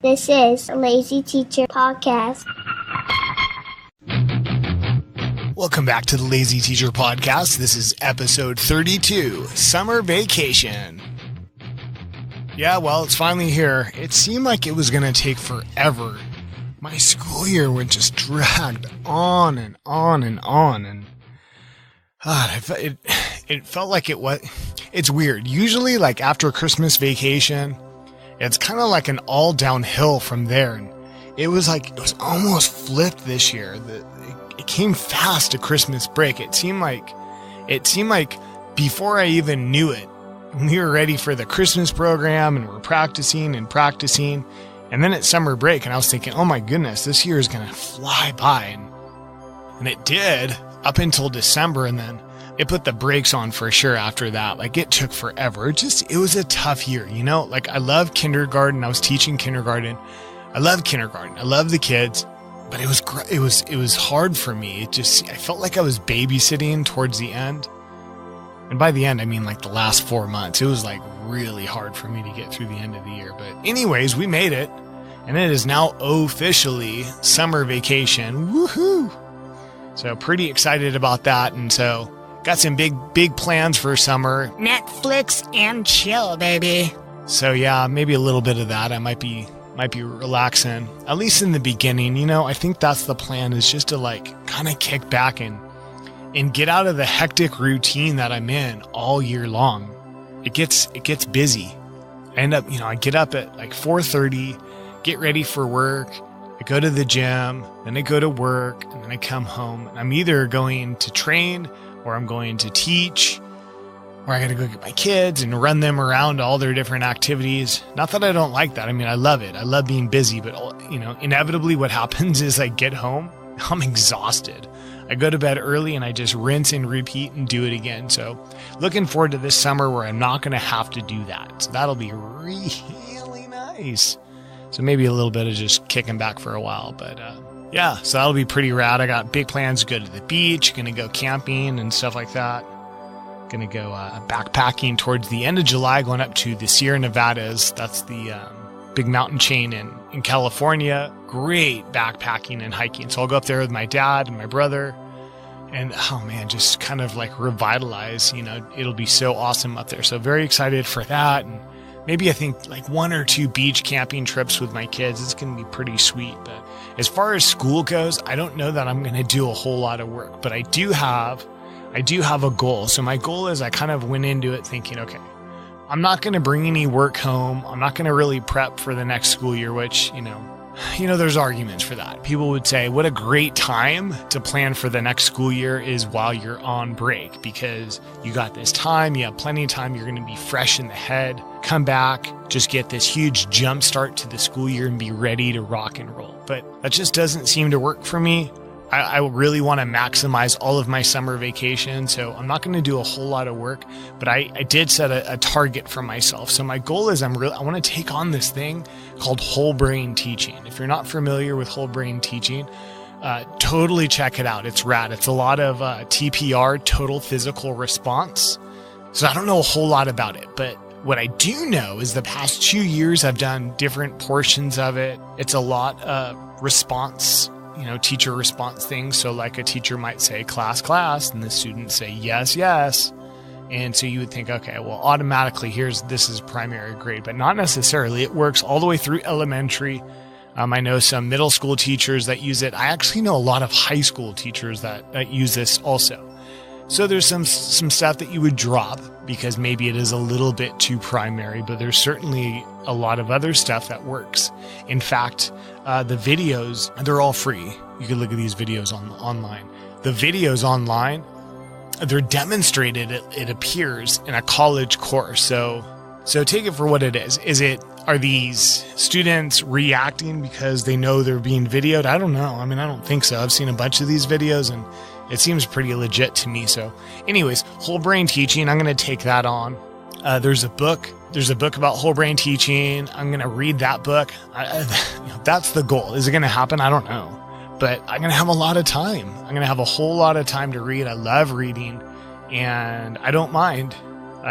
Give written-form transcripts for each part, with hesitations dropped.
This is a Lazy Teacher Podcast. Welcome back to the Lazy Teacher Podcast. This is episode 32, Summer Vacation. Yeah, well, it's finally here. It seemed like it was going to take forever. My school year would just dragged on and on and on. And it felt like it was... It's weird. Usually, like after Christmas vacation, it's kind of like an all downhill from there. And it was almost flipped this year. It came fast to Christmas break. It seemed like before I even knew it, we were ready for the Christmas program and we're practicing. And then it's summer break and I was thinking, oh my goodness, this year is going to fly by. And it did up until December. And then it put the brakes on for sure after that. Like it took forever. It was a tough year, you know, like I love kindergarten. I was teaching kindergarten. I love kindergarten. I love the kids, but it was hard for me. I felt like I was babysitting towards the end. And by the end, I mean like the last 4 months, it was like really hard for me to get through the end of the year. But anyways, we made it and it is now officially summer vacation. Woohoo! So pretty excited about that. And so got some big plans for summer. Netflix and chill, baby. So yeah, maybe a little bit of that. I might be relaxing, at least in the beginning. You know, I think that's the plan, is just to like kind of kick back and get out of the hectic routine that I'm in all year long. It gets busy. I get up at like 4:30, get ready for work. I go to the gym, then I go to work, and then I come home. And I'm either going to train or I'm going to teach, or I got to go get my kids and run them around to all their different activities. Not that I don't like that. I mean, I love it. I love being busy, but you know, inevitably what happens is I get home, I'm exhausted. I go to bed early and I just rinse and repeat and do it again. So looking forward to this summer where I'm not going to have to do that. So that'll be really nice. So maybe a little bit of just kicking back for a while, but yeah, so that'll be pretty rad. I got big plans to go to the beach, gonna go camping and stuff like that. Gonna go backpacking towards the end of July, going up to the Sierra Nevadas. That's the big mountain chain in California. Great backpacking and hiking. So I'll go up there with my dad and my brother. And oh man, just kind of like revitalize, you know, it'll be so awesome up there. So very excited for that. And maybe I think like 1 or 2 beach camping trips with my kids. It's going to be pretty sweet. But as far as school goes, I don't know that I'm going to do a whole lot of work, but I do have a goal. So my goal is I kind of went into it thinking, okay, I'm not going to bring any work home. I'm not going to really prep for the next school year, which, you know, there's arguments for that. People would say what a great time to plan for the next school year is while you're on break, because you got this time, you have plenty of time, you're going to be fresh in the head, come back, just get this huge jump start to the school year and be ready to rock and roll. But that just doesn't seem to work for me. I really want to maximize all of my summer vacation, so I'm not going to do a whole lot of work, but I did set a target for myself. So my goal is I want to take on this thing called whole brain teaching. If you're not familiar with whole brain teaching, totally check it out. It's rad. It's a lot of TPR, total physical response. So I don't know a whole lot about it, but what I do know is the past 2 years I've done different portions of it. It's a lot of response, teacher response things. So like a teacher might say class, and the students say yes. And so you would think, okay, well, automatically this is primary grade, but not necessarily. It works all the way through elementary. I know some middle school teachers that use it. I actually know a lot of high school teachers that use this also. So there's some stuff that you would drop because maybe it is a little bit too primary, but there's certainly a lot of other stuff that works. In fact, the videos, they're all free. You can look at these videos online. The videos online, they're demonstrated, it appears, in a college course. So take it for what it is. Are these students reacting because they know they're being videoed? I don't know. I mean, I don't think so. I've seen a bunch of these videos and it seems pretty legit to me. So anyways, whole brain teaching, I'm going to take that on. There's a book about whole brain teaching. I'm going to read that book. That's the goal. Is it going to happen? I don't know. But I'm going to have a lot of time. I'm going to have a whole lot of time to read. I love reading, and I don't mind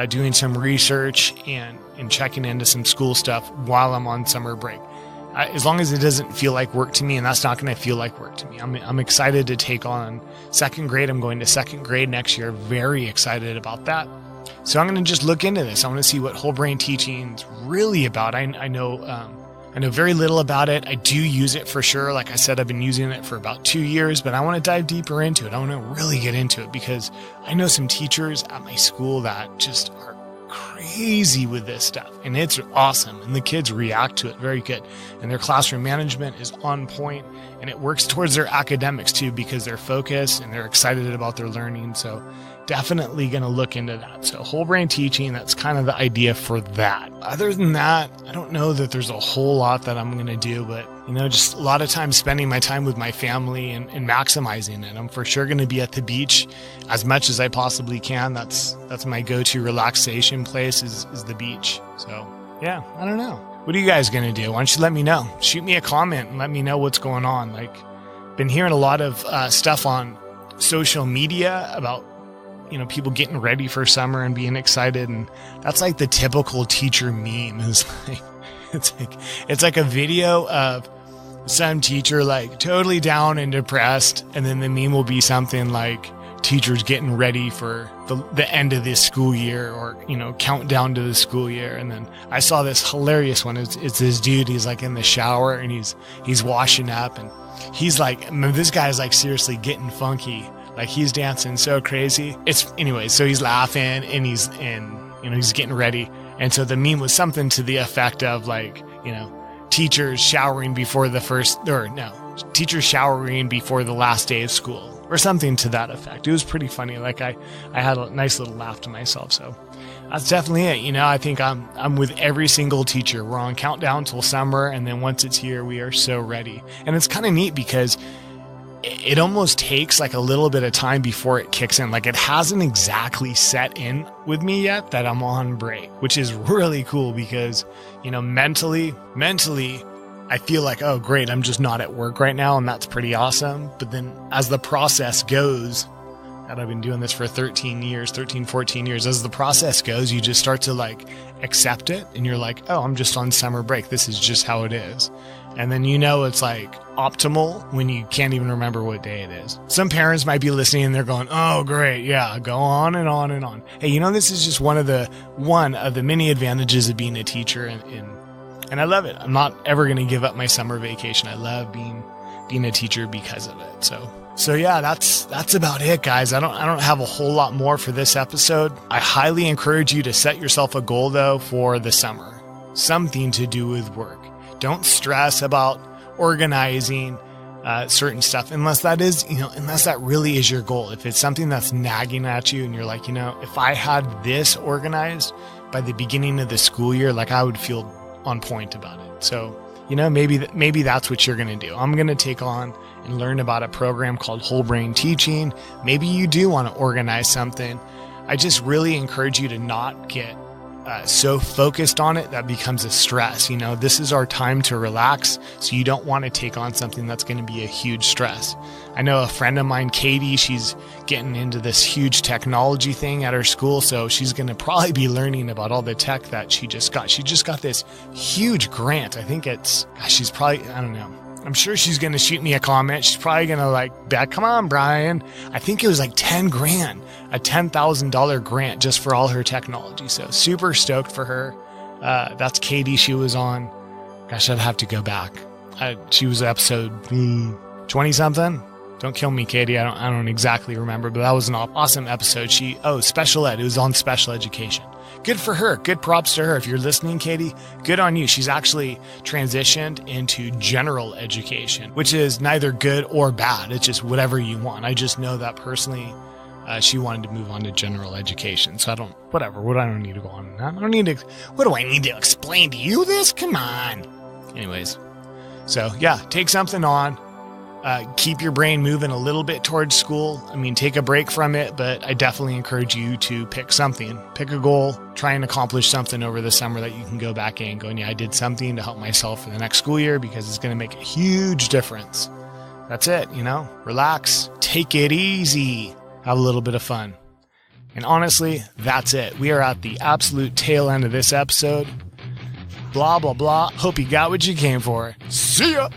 doing some research and checking into some school stuff while I'm on summer break. as long as it doesn't feel like work to me, and that's not going to feel like work to me. I'm excited to take on second grade. I'm going to second grade next year. Very excited about that. So I'm going to just look into this. I want to see what whole brain teaching is really about. I know very little about it. I do use it for sure. Like I said, I've been using it for about 2 years, but I want to dive deeper into it. I want to really get into it because I know some teachers at my school that just are crazy with this stuff, and it's awesome, and the kids react to it very good, and their classroom management is on point, and it works towards their academics too because they're focused and they're excited about their learning. So definitely going to look into that. So whole brain teaching, that's kind of the idea for that. Other than that, I don't know that there's a whole lot that I'm going to do, but just a lot of time spending my time with my family and maximizing it. I'm for sure going to be at the beach as much as I possibly can. That's my go-to relaxation place is the beach. So yeah, I don't know. What are you guys going to do? Why don't you let me know? Shoot me a comment and let me know what's going on. Like, been hearing a lot of stuff on social media about people getting ready for summer and being excited, and that's like the typical teacher meme. Is like it's like a video of some teacher like totally down and depressed, and then the meme will be something like teachers getting ready for the end of this school year, or countdown to the school year. And then I saw this hilarious one. It's this dude. He's like in the shower and he's washing up, and he's like, this guy's like seriously getting funky. Like he's dancing so crazy. So he's laughing and he's getting ready. And so the meme was something to the effect of like, teachers showering before teachers showering before the last day of school, or something to that effect. It was pretty funny. Like I had a nice little laugh to myself. So that's definitely it. I think I'm with every single teacher. We're on countdown till summer, and then once it's here, we are so ready. And it's kind of neat because it almost takes like a little bit of time before it kicks in. Like it hasn't exactly set in with me yet that I'm on break, which is really cool because, mentally, I feel like, oh, great, I'm just not at work right now. And that's pretty awesome. But then as the process goes, and I've been doing this for 14 years, as the process goes, you just start to like accept it. And you're like, oh, I'm just on summer break. This is just how it is. And then it's like optimal when you can't even remember what day it is. Some parents might be listening and they're going, oh, great. Yeah, go on and on and on. Hey, this is just one of the many advantages of being a teacher. And I love it. I'm not ever going to give up my summer vacation. I love being a teacher because of it. So yeah, that's about it, guys. I don't have a whole lot more for this episode. I highly encourage you to set yourself a goal though for the summer. Something to do with work. Don't stress about organizing certain stuff unless that really is your goal. If it's something that's nagging at you and you're like, if I had this organized by the beginning of the school year, like I would feel on point about it. So, maybe that's what you're going to do. I'm going to take on and learn about a program called Whole Brain Teaching. Maybe you do want to organize something. I just really encourage you to not get so focused on it that becomes a stress. This is our time to relax, so you don't want to take on something that's going to be a huge stress. I know a friend of mine, Katie, she's getting into this huge technology thing at her school, so she's going to probably be learning about all the tech that she just got. She just got this huge grant. I think she's probably, I don't know. I'm sure she's going to shoot me a comment. She's probably going to bet, come on, Brian. I think it was like 10 grand, a $10,000 grant just for all her technology. So super stoked for her. That's Katie. She was on, gosh, I'd have to go back. She was episode 20 something. Don't kill me, Katie. I don't exactly remember, but that was an awesome episode. Special ed. It was on special education. Good for her. Good props to her. If you're listening, Katie, good on you. She's actually transitioned into general education, which is neither good or bad. It's just whatever you want. I just know that personally, she wanted to move on to general education. So I don't need to go on that. What do I need to explain to you this? Come on. Anyways. So yeah, take something on. Keep your brain moving a little bit towards school. Take a break from it, but I definitely encourage you to pick something. Pick a goal, try and accomplish something over the summer that you can go back in going, yeah, I did something to help myself for the next school year because it's going to make a huge difference. That's it, relax, take it easy, have a little bit of fun. And honestly, that's it. We are at the absolute tail end of this episode. Blah, blah, blah. Hope you got what you came for. See ya!